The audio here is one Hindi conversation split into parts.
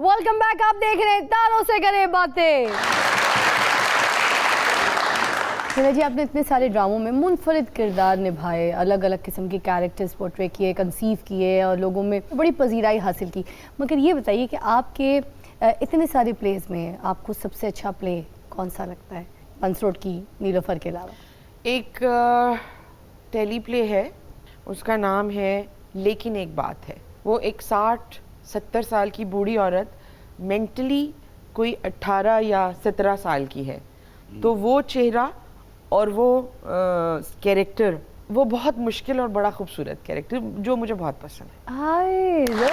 Welcome back. आप देख रहे हैं तारों से करें बातें। हिना जी, आपने इतने सारे ड्रामों में मुनफरिद किरदार निभाए, अलग अलग किस्म के कैरेक्टर्स पोर्ट्रे किए, कंसीव किए और लोगों में बड़ी पजीराई हासिल की। मगर ये बताइए कि आपके इतने सारे प्लेस में आपको सबसे अच्छा प्ले कौन सा लगता है, पंस रोड की नीलोफर के अलावा? एक टेली प्ले है, उसका नाम है लेकिन एक बात है। वो एक 60-70 साल की बूढ़ी औरत मेंटली कोई 18 या 17 साल की है, तो वो चेहरा और वो कैरेक्टर, वो बहुत मुश्किल और बड़ा खूबसूरत कैरेक्टर जो मुझे बहुत पसंद है।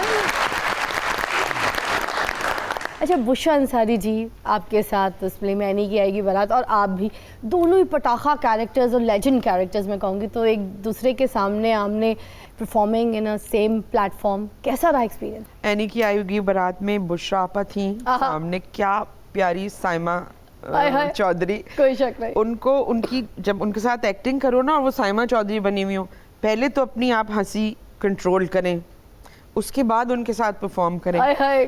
अच्छा, बुशरा अंसारी जी आपके साथ उस प्ले में एनी की आएगी बारात, और आप भी दोनों ही पटाखा कैरेक्टर्स और लेजेंड कैरेक्टर्स मैं कहूँगी, तो एक दूसरे के सामने आमने performing in a same platform, कैसा रहा एक्सपीरियंस? एनी की आएगी बारात में बुशरा आपा थी सामने, क्या प्यारी साइमा चौधरी, कोई शक नहीं। उनको उनकी जब उनके साथ एक्टिंग करो ना और वो साइमा चौधरी बनी हुई हो, पहले तो अपनी आप हंसी कंट्रोल करें, उसके बाद उनके साथ परफॉर्म करें।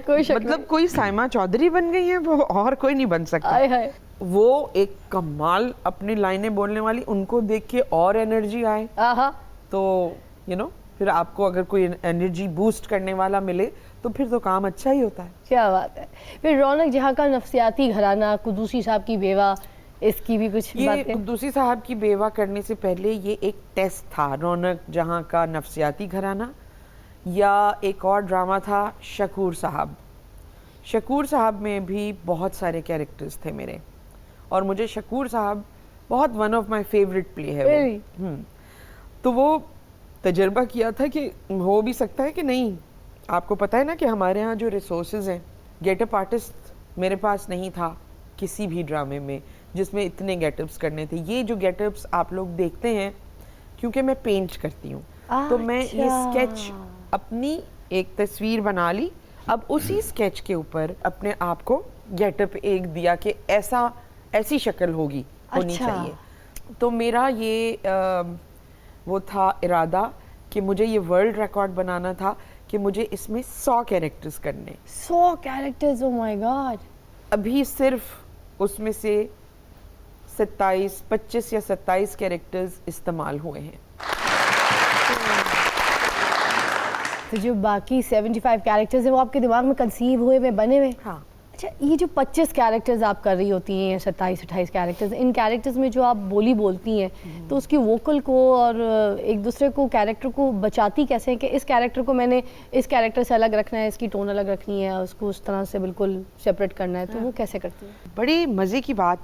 कोई शक मतलब कोई साइमा चौधरी बन गई है, वो और कोई नहीं बन सकता। वो एक कमाल अपनी लाइनें बोलने वाली, उनको देख के और एनर्जी आए तो फिर आपको अगर कोई एनर्जी बूस्ट करने वाला मिले तो फिर तो काम अच्छा ही होता है। क्या बात है। फिर रौनक जहाँ का नफसियाती घराना, कुद्दूसी साहब की बेवा, इसकी भी कुछ बातें? कुद्दूसी साहब की बेवा करने से पहले ये एक टेस्ट था, रौनक जहाँ का नफसियाती घराना, या एक और ड्रामा था शकूर साहब। शकूर साहब में भी बहुत सारे कैरेक्टर्स थे मेरे, और मुझे शकूर साहब बहुत one of my favourite play है वो। तो वो तजर्बा किया था कि हो भी सकता है कि नहीं। आपको पता है ना कि हमारे यहाँ जो रिसोर्सेज हैं, गेटअप आर्टिस्ट मेरे पास नहीं था किसी भी ड्रामे में जिसमें इतने गेटअप्स करने थे। ये जो गेटअप्स आप लोग देखते हैं, क्योंकि मैं पेंट करती हूँ, तो मैं ये स्केच अपनी एक तस्वीर बना ली, अब उसी स्केच के ऊपर अपने आप को गेटअप एक दिया कि ऐसी शक्ल होगी, होनी चाहिए। तो मेरा ये वो था इरादा कि मुझे ये वर्ल्ड रिकॉर्ड बनाना था कि मुझे इसमें 100 कैरेक्टर्स करने। 100 कैरेक्टर्स, ओह माय गॉड। अभी सिर्फ उसमें से 25 या 27 कैरेक्टर्स इस्तेमाल हुए हैं। तो जो बाकी 75 कैरेक्टर्स हैं वो आपके दिमाग में कंसीव हुए में, बने हुए? हाँ। अच्छा, ये जो 25 कैरेक्टर्स आप कर रही होती हैं, 27-28 कैरेक्टर्स, इन कैरेक्टर्स में जो आप बोली बोलती हैं, तो उसकी वोकल को और एक दूसरे को, कैरेक्टर को बचाती कैसे हैं कि इस कैरेक्टर को मैंने इस कैरेक्टर से अलग रखना है, इसकी टोन अलग रखनी है, उसको उस तरह से बिल्कुल सेपरेट करना है, तो वो कैसे करती है? बड़ी मज़े की बात,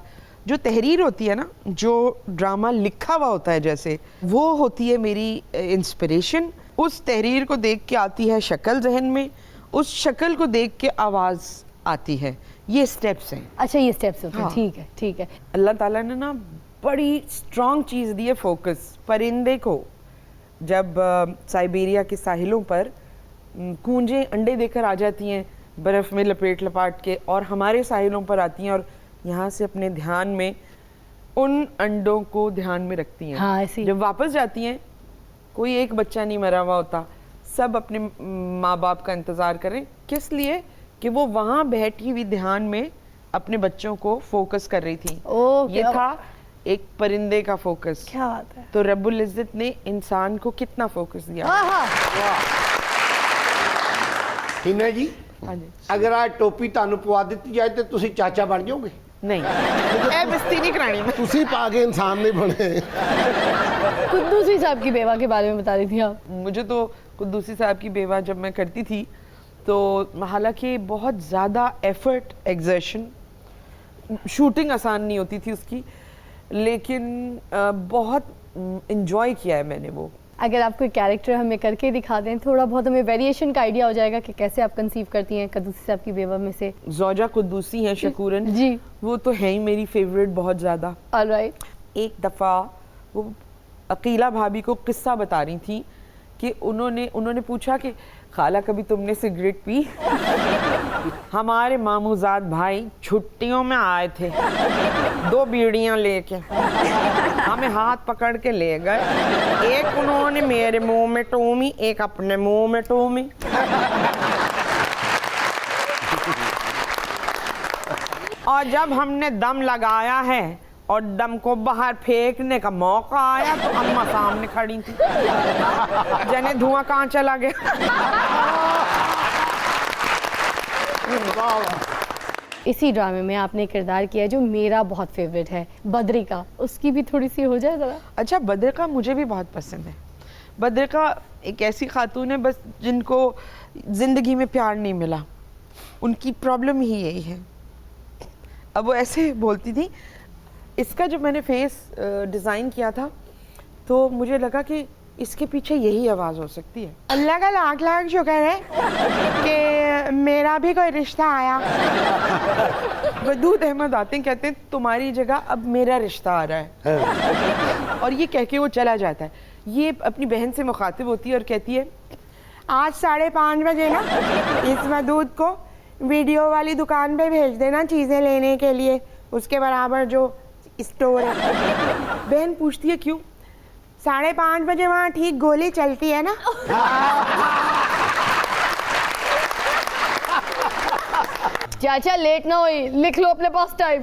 जो तहरीर होती है ना, जो ड्रामा लिखा हुआ होता है जैसे, वो होती है मेरी इंस्पिरेशन। उस तहरीर को देख के आती है शक्ल जहन में, उस शक्ल को देख के आवाज़ आती है। ये स्टेप्स हैं। अच्छा, ये स्टेप्स होते हैं। हाँ। ठीक है, ठीक है। अल्लाह ताला ने ना बड़ी स्ट्रॉन्ग चीज़ दी है, फोकस। परिंदे को जब साइबेरिया के साहिलों पर कूंजें अंडे देकर आ जाती हैं बर्फ़ में लपाट के, और हमारे साहिलों पर आती हैं और यहाँ से अपने ध्यान में उन अंडों को ध्यान में रखती हैं। हाँ, ऐसी। जब वापस जाती हैं, कोई एक बच्चा नहीं मरा हुआ होता, सब अपने माँ बाप का इंतज़ार करें। किस लिए? कि वो वहाँ बैठी हुई ध्यान में अपने बच्चों को फोकस कर रही थी। ये था एक परिंदे का फोकस। क्या बात है। तो रब्बुल इज़्ज़त ने इंसान को कितना फोकस दिया। हिना जी, हाँ जी। अगर आज टोपी तानू पवा दी जाए तो तुसी चाचा बन जाओगे? नहीं, ए बेइज्जती नहीं करानी मैं। तुसी पा के इंसान नहीं बने। कुद्दूसी साहब की बेवा के बारे में बता रही थी आप। मुझे तो कुद्दूसी साहब की बेवा जब मैं करती थी, तो हालांकि बहुत ज़्यादा एफर्ट, एग्जर्शन, शूटिंग आसान नहीं होती थी उसकी, लेकिन बहुत इंजॉय किया है मैंने वो। अगर आप कोई कैरेक्टर हमें करके दिखा दें, थोड़ा बहुत हमें वेरिएशन का आइडिया हो जाएगा कि कैसे आप कंसीव करती हैं कुद्दूसी साहब की बेवा में से। ज़ौजा कुद्दूसी हैं शकूरन जी, वो तो है ही मेरी फेवरेट बहुत ज़्यादा। ऑलराइट। एक दफ़ा वो अकीला भाभी को किस्सा बता रही थी कि उन्होंने पूछा कि खाला कभी तुमने सिगरेट पी? हमारे मामूजाद भाई छुट्टियों में आए थे 2 बीड़ियाँ लेके, हमें हाथ पकड़ के ले गए। एक उन्होंने मेरे मुंह में टूमी, एक अपने मुंह में टूमी। और जब हमने दम लगाया है और दम को बाहर फेंकने का मौका आया तो अम्मा सामने खड़ी थी, जने धुआं कहाँ चला गया। इसी ड्रामे में आपने किरदार किया जो मेरा बहुत फेवरेट है, बद्रिका, उसकी भी थोड़ी सी हो जाए ज़रा। अच्छा, बद्रिका मुझे भी बहुत पसंद है। बद्रिका एक ऐसी खातून है बस जिनको ज़िंदगी में प्यार नहीं मिला, उनकी प्रॉब्लम ही यही है। अब वो ऐसे बोलती थी, इसका जब मैंने फेस डिज़ाइन किया था तो मुझे लगा कि इसके पीछे यही आवाज़ हो सकती है। अल्लाह का लाख लाख शुक्र है कि मेरा भी कोई रिश्ता आया। वदूद अहमद आते हैं, कहते हैं तुम्हारी जगह अब मेरा रिश्ता आ रहा है, और ये कह के वो चला जाता है। ये अपनी बहन से मुखातिब होती है और कहती है, आज 5:30 बजे ना इस वदूद को वीडियो वाली दुकान पे भेज देना चीज़ें लेने के लिए, उसके बराबर जो स्टोर है। बहन पूछती है क्यों? 5:30 बजे वहाँ ठीक गोली चलती है ना। चाचा लेट ना होई, लिख लो अपने पास टाइम।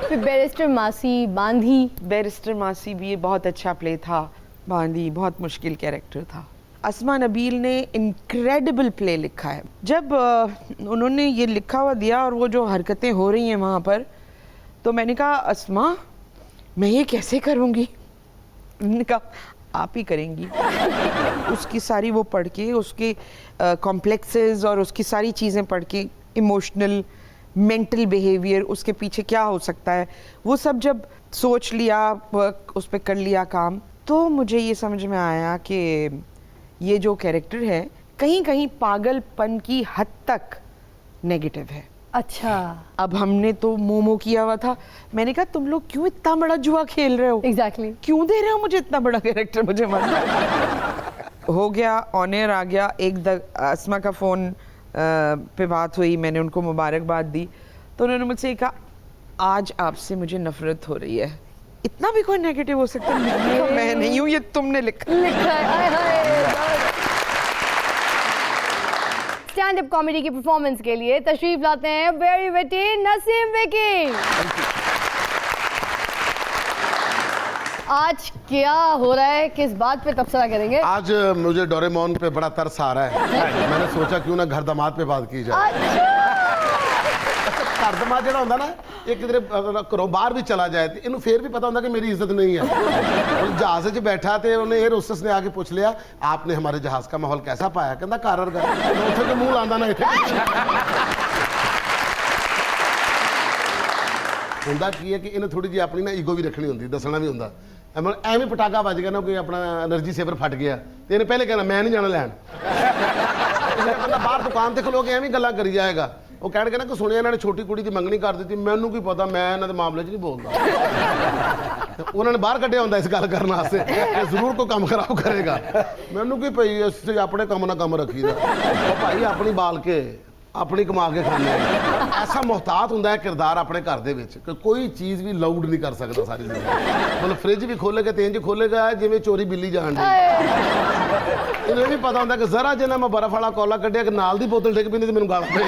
फिर बैरिस्टर मासी, बांधी। बैरिस्टर मासी भी ये बहुत अच्छा प्ले था। बांदी बहुत मुश्किल कैरेक्टर था। अस्मा नबील ने इनक्रेडिबल प्ले लिखा है। जब उन्होंने ये लिखा हुआ दिया और वो जो हरकतें हो रही हैं वहाँ पर, तो मैंने कहा अस्मा मैं ये कैसे करूँगी? उन्होंने कहा आप ही करेंगी। उसकी सारी वो पढ़ के, उसके कॉम्प्लेक्सेस और उसकी सारी चीज़ें पढ़ के, इमोशनल मेंटल बिहेवियर, उसके पीछे क्या हो सकता है, वो सब जब सोच लिया, उस पर कर लिया काम, तो मुझे ये समझ में आया कि ये जो कैरेक्टर है कहीं कहीं पागलपन की हद तक नेगेटिव है। अच्छा, अब हमने तो मोमो किया हुआ था। मैंने कहा तुम लोग क्यों इतना बड़ा जुआ खेल रहे हो? एग्जैक्टली। क्यों दे रहे हो मुझे इतना बड़ा कैरेक्टर? मुझे हो गया, ऑन एयर आ गया। अस्मा का फ़ोन पे बात हुई, मैंने उनको मुबारकबाद दी, तो उन्होंने मुझसे कहा आज आपसे मुझे नफरत हो रही है। इतना भी कोई नेगेटिव हो सकता है? मैं नहीं हूँ, ये तुमने लिखा है। स्टैंड अप कॉमेडी की परफॉर्मेंस के लिए तशरीफ लाते हैं वेरी विटी नसीम विकी। आज क्या हो रहा है, किस बात पे तबसरा करेंगे? आज मुझे डोरेमोन पे बड़ा तरस आ रहा है। मैंने सोचा क्यों ना घर दमाद पे बात की जाए। घर दमाद जो होंगे ना, एक किधरे घरों बाहर भी चला जाए तो इन्हें फिर भी पता होता कि मेरी इज्जत नहीं है। जहाज च बैठा तो उन्हें एयर होस्टेस ने आके पूछ लिया आपने हमारे जहाज का माहौल कैसा पाया? कहता कार उठे के मुंह लांदा ना इतने होंदा की है कि इन्हें थोड़ी जी अपनी ना ईगो भी रखनी होंगी, दसना भी होंदा। एवं पटाखा बज गया ना, कोई अपना एनर्जी सेवर फट गया तो इन्हें पहले कहना मैं नहीं जाना लैन। बंदा बाहर दुकान से खलो के एवं गल्लां करी जाएगा। वो कह ना कि सुनिया इन्होंने छोटी कुड़ी की मंगनी कर दी, मैनू की पता, मैं इन्होंने मामले च नहीं बोलता। उन्होंने बाहर कढ़िया होंदा इस गल करने वास्ते जरूर कोई काम खराब करेगा। मैनू की भाई अस अपने काम ना काम रखी दा, भाई अपनी बाल के अपनी कमा के खाने। ऐसा मुहतात होंदा है किरदार अपने घर दे विच कि कोई चीज़ भी लाउड नहीं कर सकता सारी जिंदगी। मतलब फ्रिज भी खोलेगा तो इंज खोलेगा जिवें चोरी बिल्ली जान दी। इन्हें भी पता होंदा कि जरा जिन्हें मैं बर्फ वाला कौला कढ़िया कि नाल दी बोतल डिग पैंदी ते मैनूं गल पई।